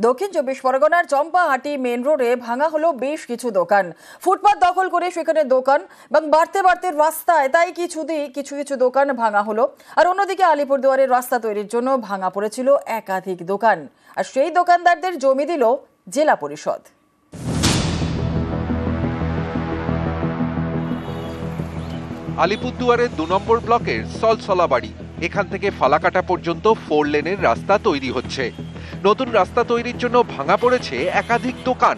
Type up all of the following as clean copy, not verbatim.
দক্ষিণ চব্বিশ পরগনার চম্পাহাটি মেন রোডে ভাঙা হলো বেশ কিছু দোকান। ফুটপাত দখল করে সেখানে দোকান এবং বাড়তে বাড়তে রাস্তায়, তাই কিছু দোকান ভাঙা হলো। আর অন্যদিকে আলিপুরদুয়ারের রাস্তা তৈরির জন্য ভাঙা পড়েছিল একাধিক দোকান, আর সেই দোকানদারদের জমি দিল জেলা পরিষদ। আলিপুরদুয়ারের ২ নম্বর ব্লকের সলসলাবাড়ি, এখান থেকে ফালাকাটা পর্যন্ত 4 লেনের রাস্তা তৈরি হচ্ছে। নতুন রাস্তা তৈরির জন্য ভাঙা পড়েছে একাধিক দোকান।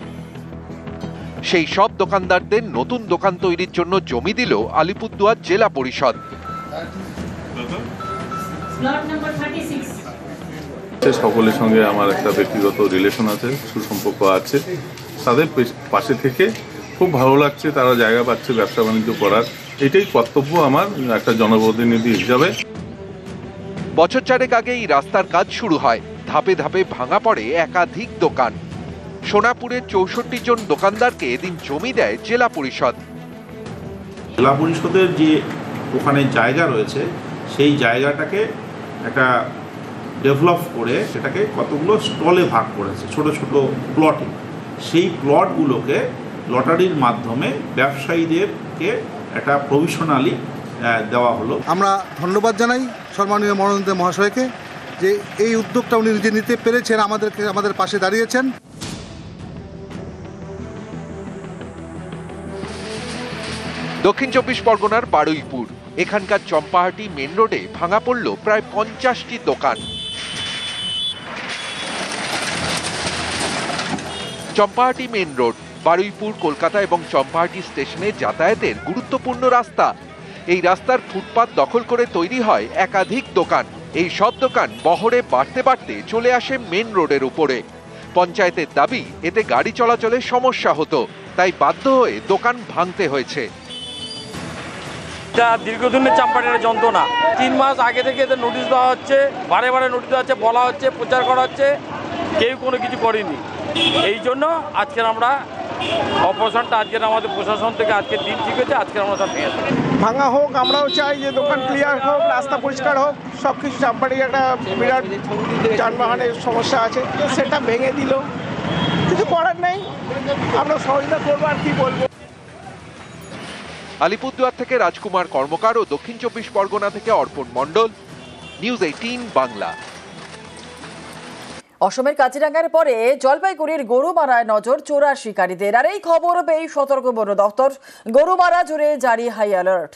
সেই সব দোকানদারদের নতুন দোকান তৈরির জন্য জমি দিল আলিপুরদুয়ার জেলা পরিষদ। সকলের সঙ্গে আমার একটা ব্যক্তিগত রিলেশন আছে, সুসম্পর্ক আছে। তাদের পাশে থেকে খুব ভালো লাগছে, তারা জায়গা পাচ্ছে ব্যবসা বাণিজ্য করার। এটাই কর্তব্য আমার একটা জনপ্রতিনিধি হিসাবে। বছর 4 আগে এই রাস্তার কাজ শুরু হয়। ধাপে ধাপে ভাঙা পড়ে একাধিক দোকান। সোনাপুরের 64 জন দোকানদারকে এদিন জমি দেয় জেলা পরিষদ। জেলা পরিষদের যে ওখানে জায়গা রয়েছে, সেই জায়গাটাকে একটা ডেভেলপ করে সেটাকে কতগুলো স্টলে ভাগ করেছে, ছোট ছোট প্লটে। সেই প্লটগুলোকে লটারির মাধ্যমে ব্যবসায়ীদেরকে একটা প্রভিশনালি দেওয়া হলো। আমরা ধন্যবাদ জানাই সম্মানীয় মনোনীত মহাশয়কে যে এই উদ্যোগটা উনি নিজে নিতে পেরেছেন, আমাদের পাশে দাঁড়িয়েছেন। দক্ষিণ চব্বিশ পরগনার বারুইপুর, এখানকার চম্পাহাটি মেন রোডে ভাঙা পড়ল প্রায় 50টি দোকান। চম্পাহাটি মেন রোড বারুইপুর, কলকাতা এবং চম্পাহাটি স্টেশনে যাতায়াতের গুরুত্বপূর্ণ রাস্তা। এই রাস্তার ফুটপাত দখল করে তৈরি হয় একাধিক দোকান। এই সব দোকান বহরে বাড়তে বাড়তে চলে আসে মেন রোডের উপরে। পঞ্চায়েতের দাবি, এতে গাড়ি চলাচলে সমস্যা হতো, তাই বাধ্য হয়ে দোকান ভাঙতে হয়েছে। দীর্ঘদিনের চম্পাহাটির যন্ত্রণা। 3 মাস আগে থেকে এদের নোটিশ দেওয়া হচ্ছে, বারে নোটিশ দেওয়া হচ্ছে, বলা হচ্ছে, প্রচার করা হচ্ছে, কেউ কোনো কিছু করেনি। এই জন্য আজকের আমরা অপারেশনটা আমাদের প্রশাসন থেকে আজকের দিন ঠিক হয়েছে, আজকে আমরা সব ভেঙে ভাঙা হোক। আমরাও চাই যে দোকান ক্লিয়ার হোক, রাস্তা পরিষ্কার হোক, সব কিছু। চম্পাহাটির একটা বিরাট যানবাহনের সমস্যা আছে, সেটা ভেঙে দিল, কিছু করার নেই, আমরা সহযোগিতা করবো। আর কি বলবো। আলিপুরদুয়ার থেকে রাজকুমার কর্মকার ও দক্ষিণ চব্বিশ পরগনা থেকে অর্পণ মণ্ডল, নিউজ 18 বাংলা। অসমের কাজিরাঙ্গার পরে জলপাইগুড়ির গরুমারায় নজর চোরা শিকারীদের। আর এই খবর পেয়ে সতর্ক বন দপ্তর, গরুমারা জুড়ে জারি হাই অ্যালার্ট।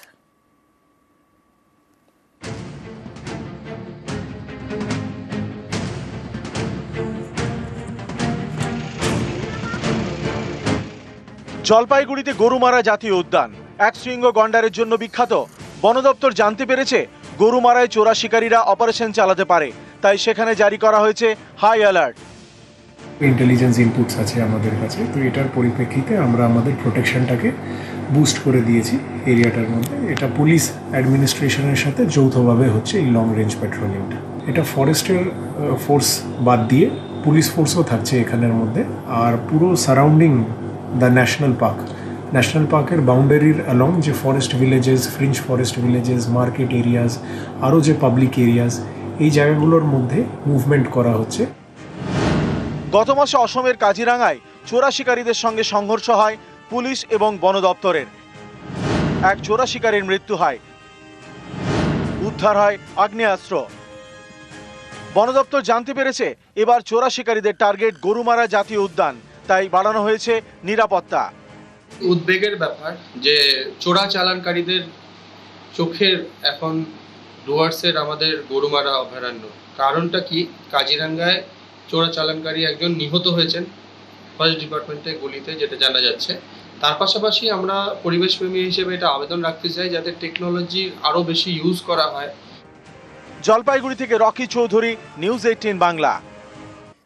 জলপাইগুড়িতে গরুমারা জাতীয় উদ্যান এক শৃঙ্গ গন্ডারের জন্য বিখ্যাত। বন দপ্তর জানতে পেরেছে গরুমারায় চোরা শিকারীরা অপারেশন চালাতে পারে, তাই সেখানে জারি করা হয়েছে হাই অ্যালার্ট। ইন্টেলিজেন্স ইনপুটস আছে আমাদের কাছে, তো এটার পরিপ্রেক্ষিতে আমরা আমাদের প্রোটেকশনটাকে বুস্ট করে দিয়েছি এরিয়াটার মধ্যে। এটা পুলিশ অ্যাডমিনিস্ট্রেশনের সাথে যৌথভাবে হচ্ছে এই লং রেঞ্জ পেট্রোলিংটা। এটা ফরেস্টের ফোর্স বাদ দিয়ে পুলিশ ফোর্সও থাকছে এখানের মধ্যে। আর পুরো সারাউন্ডিং দ্য ন্যাশনাল পার্কের বাউন্ডারির অ্যালং যে forest villages, fringe forest villages, market areas, আরও যে পাবলিক এরিয়াজ, এই জায়গাগুলোর মধ্যে মুভমেন্ট করা হচ্ছে। গত মাসে অসমের কাজিরাঙ্গায় চোরা শিকারীদের সঙ্গে সংঘর্ষ হয় পুলিশ এবং বন দপ্তরের। এক চোরা শিকারীর মৃত্যু হয়, উদ্ধার হয় আগ্নেয়াস্ত্র। বন দপ্তর জানতে পেরেছে এবার চোরা শিকারীদের টার্গেট গরুমারা জাতীয় উদ্যান, তাই বাড়ানো হয়েছে নিরাপত্তা। উদ্বেগের ব্যাপার যে চোরা চালানকারীদের চোখের এখন ডুয়ার্সের আমাদের গরুমারা অভয়ারণ্য। কারণটা কি, কাজিরাঙ্গায় চোরা চালানকারী একজন নিহত হয়েছেন ফরেস্ট ডিপার্টমেন্টের গুলিতে, যেটা জানা যাচ্ছে। তার পাশাপাশি আমরা পরিবেশপ্রেমী হিসেবে এটা আবেদন রাখতে চাই যাতে টেকনোলজি আরও বেশি ইউজ করা হয়। জলপাইগুড়ি থেকে রকি চৌধুরী, নিউজ 18 বাংলা।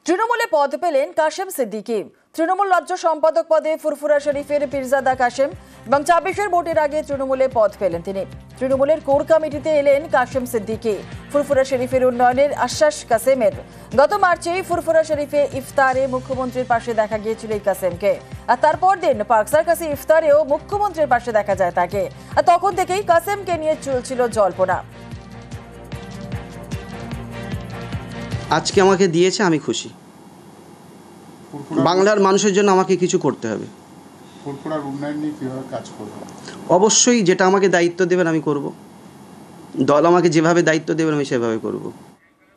তৃণমূলে পদ পেলেন কাশেম সিদ্দিকী। তৃণমূল রাজ্য সম্পাদক পদে ফুরফুরা শরীফের পীরজাদা কাশেম এবং 26-এর ভোটের আগে তৃণমূলে পদ পেলেন তিনি। তৃণমূলের কোর কমিটিতে এলেন কাশেম সিদ্দিকী। ফুরফুরা শরীফের উন্নয়নের আশ্বাস কাসেমের। গত মার্চে ফুরফুরা শরীফে ইফতারে মুখ্যমন্ত্রীর পাশে দেখা গিয়েছিল এই কাসেমকে, আর তারপর দিন পার্ক সার্কাসে ইফতারেও মুখ্যমন্ত্রীর পাশে দেখা যায় তাকে। আর তখন থেকেই কাসেমকে নিয়ে চলছিল জল্পনা। আজকে আমাকে দিয়েছে, আমি খুশি। বাংলার মানুষের জন্য আমাকে কিছু করতে হবে। ফুরফুরার উন্নয়ন নিয়ে কীভাবে কাজ করবো? অবশ্যই যেটা আমাকে দায়িত্ব দেবেন আমি করব, দল আমাকে যেভাবে দায়িত্ব দেবেন আমি সেভাবে করব।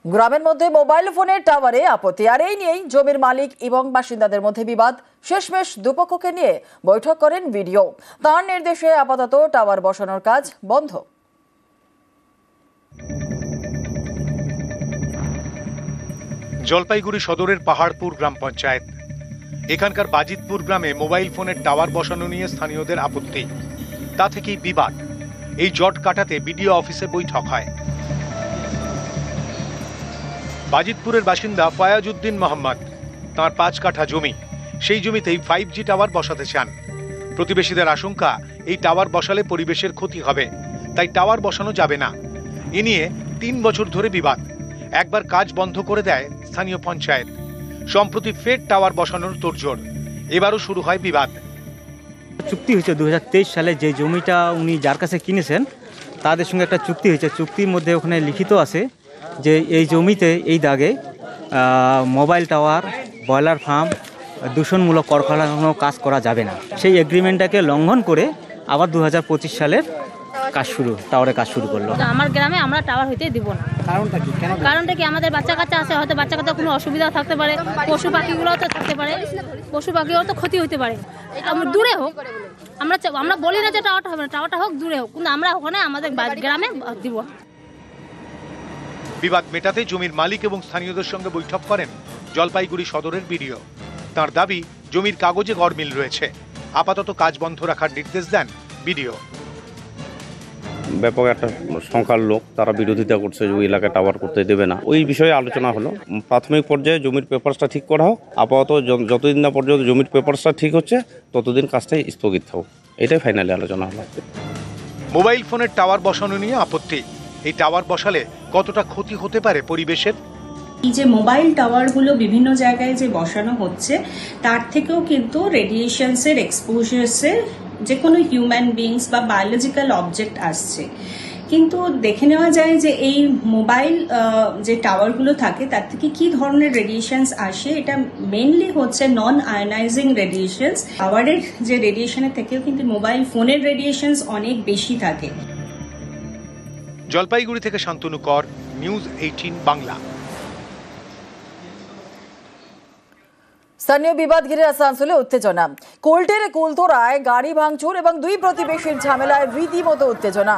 গ্রামের মধ্যে মোবাইল ফোনের টাওয়ারে আপত্তি, আর এই নিয়েই জমির মালিক এবং বাসিন্দাদের মধ্যে বিবাদ। শেষমেশ দুপক্ষকে নিয়ে বৈঠক করেন ভিডিও। তার নির্দেশে আপাতত টাওয়ার বসানোর কাজ বন্ধ। জলপাইগুড়ি সদরের পাহাড়পুর গ্রাম পঞ্চায়েত। এখানকার বাজিতপুর গ্রামে মোবাইল ফোনের টাওয়ার বসানো নিয়ে স্থানীয়দের আপত্তি, তা থেকেই বিবাদ। এই জট কাটাতে বিডিও অফিসে বৈঠক হয়। বাজিতপুরের বাসিন্দা ফয়াজউদ্দিন মোহাম্মদ, তাঁর 5 কাঠা জমি, সেই জমিতেই 5G টাওয়ার বসাতে চান। প্রতিবেশীদের আশঙ্কা এই টাওয়ার বসালে পরিবেশের ক্ষতি হবে, তাই টাওয়ার বসানো যাবে না। এ নিয়ে 3 বছর ধরে বিবাদ। একবার কাজ বন্ধ করে দেয় স্থানীয় পঞ্চায়েত, সম্প্রতি ফের টাওয়ার বসানোর তোড়জোড়। এবারও শুরু হয় বিবাদ। চুক্তি হয়েছে 2023 সালে, যে জমিটা উনি যার কাছে কিনেছেন তাদের সঙ্গে একটা চুক্তি হয়েছে। চুক্তির মধ্যে ওখানে লিখিত আছে যে এই জমিতে এই দাগে মোবাইল টাওয়ার, ব্রয়লার ফার্ম, দূষণমূলক কারখানার কাজ করা যাবে না। সেই এগ্রিমেন্টটাকে লঙ্ঘন করে আবার 2025 সালের টাওয়ারের কাজ শুরু করলো। আমার গ্রামে আমরা টাওয়ার হইতে দিব না। কারণটা কি, আমাদের বাচ্চা কাচ্চা আছে, হয়তো বাচ্চা কাচ্চা কোনো অসুবিধা থাকতে পারে, পশু পাখিগুলোও তো থাকতে পারে, পশু পাখিও তো ক্ষতি হতে পারে। দূরে হোক, আমরা বলি না যে টাওয়ারটা হবে না, টাওয়ারটা হোক, দূরে হোক, কিন্তু আমরা ওখানে আমাদের গ্রামে দিব না। বিবাদ মেটাতে জমির মালিক এবং স্থানীয়দের সঙ্গে বৈঠক করেন জলপাইগুড়ি সদরের বিডিও। তার দাবি, জমির কাগজে গড়মিল রয়েছে, আপাতত কাজ বন্ধ রাখার নির্দেশ দেন বিডিও। ব্যাপক একটা সংখ্যার লোক তারা বিরোধিতা করছে যে ওই এলাকায় টাওয়ার করতে দেবে না। ওই বিষয়ে আলোচনা হলো। প্রাথমিক পর্যায়ে জমির পেপারসটা ঠিক করা হোক, আপাতত যতদিন না পর্যন্ত জমির পেপারসটা ঠিক হচ্ছে ততদিন কাজটাই স্থগিত হোক, এটাই ফাইনালি আলোচনা হলো। মোবাইল ফোনের টাওয়ার বসানো নিয়ে আপত্তি। এই টাওয়ার বসালে কতটা ক্ষতি হতে পারে পরিবেশের? এই যে মোবাইল টাওয়ারগুলো বিভিন্ন জায়গায় যে বসানো হচ্ছে, তার থেকেও কিন্তু রেডিয়েশনসের এক্সপোজার্সের যে কোনো হিউম্যান বিংস বা বায়োলজিক্যাল অবজেক্ট আসছে। কিন্তু দেখে নেওয়া যায় যে এই মোবাইল যে টাওয়ারগুলো থাকে তার থেকে কি ধরনের রেডিয়েশনস আসে। এটা মেইনলি হচ্ছে নন আয়নাইজিং রেডিয়েশনস। টাওয়ারের যে রেডিয়েশনের থেকেও কিন্তু মোবাইল ফোনের রেডিয়েশনস অনেক বেশি থাকে। জলপাইগুড়ি থেকে শান্তনু কর, নিউজ 18 বাংলা। স্থানীয় বিবাদ ঘিরে আসানসোলে উত্তেজনা। কোল্টের কুলতোরায় গাড়ি ভাঙচুর এবং 2 প্রতিবেশীর ঝামেলায় রীতিমতো উত্তেজনা।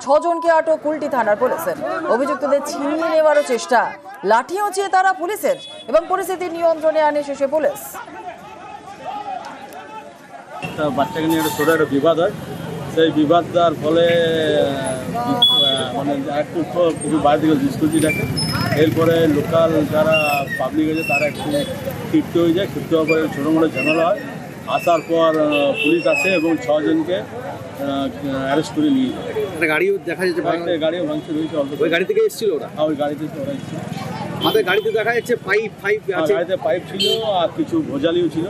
6 জনকে আটক কুলটি থানার পুলিশের। অভিযুক্তদের ছিনিয়ে নেওয়ারও চেষ্টা, লাঠি উঁচিয়ে তারা পুলিশের, এবং পরিস্থিতি নিয়ন্ত্রণে আনে শেষে পুলিশ। বাচ্চাকে নিয়ে ছোট একটা বিবাদ হয়, সেই বিবাদটার ফলে মানে একটু কিছু বাইরে থেকে ডিসকুটি থাকে। এরপরে লোকাল যারা পাবলিক আছে তারা একটু ক্ষিপ্ত হয়ে যায়। ক্ষিপ্ত হওয়ার পরে ছোটো মোটো ঝামেলা হয়। আসার পর পুলিশ আসে এবং 6 জনকে অ্যারেস্ট করে নিয়ে যায়। গাড়িও দেখা যাচ্ছে, গাড়িও ভাঙচুর হয়েছে। অল্প ওই গাড়ি থেকে এসেছিল ওরা? হ্যাঁ, ওই গাড়ি থেকে ওরা এসেছিল। আমাদের গাড়িতে দেখা যাচ্ছে পাইপ আছে, গাড়িতে পাইপ ছিল আর কিছু ভোজালিও ছিল।